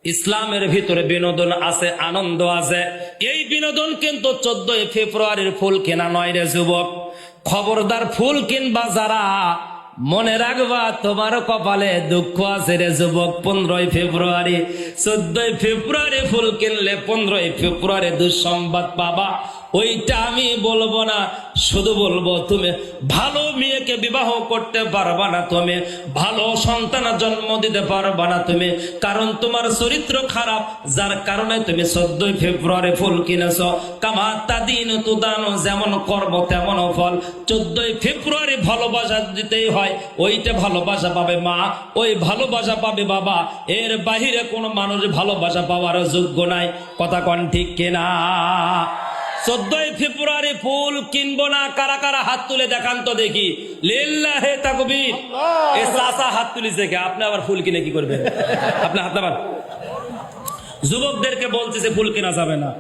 ইসলামের ভিতরে বিনোদন আছে, আনন্দ আছে। এই বিনোদন কিন্তু 14 ফেব্রুয়ারির ফুল কেনা নয় রে যুবক। খবরদার, ফুল কিনবা যারা, মনে রাখবা তোমার কপালে দুঃখ আছে রে যুবক। 15 ফেব্রুয়ারি 14 ফেব্রুয়ারি ফুল কিনলে 15 ফেব্রুয়ারি দুঃসংবাদ পাবা। ওইটা আমি বলবো না, শুধু বলবো তুমি ভালো মেয়েকে বিবাহ করতে পারবা না, তুমি ভালো সন্তান জন্ম দিতে পারবা না তুমি, কারণ তোমার চরিত্র খারাপ, যার কারণে তুমি 14 ফেব্রুয়ারি ফুল কিনেছ। কামাতা দিন তুদানো, যেমন কর্ম তেমন ফল। 14 ফেব্রুয়ারি ভালোবাসা দিতেই হয়, ওইটা ভালোবাসা পাবে মা, ওই ভালোবাসা পাবে বাবা। এর বাহিরে কোনো মানুষ ভালোবাসা পাওয়ার যোগ্য নাই। কথা কন ঠিক কিনা? 14 ফেব্রুয়ারি ফুল কিনবো না, কারা কারা হাত তুলে দেখান তো দেখি। লিল্লাহে তাকবীর। এ চাচা হাত তুলিছে কে? আপনি আবার ফুল কিনে কি করবেন? আপনি হাত নামান। যুবকদেরকে বলতেছে ফুল কেনা যাবে না।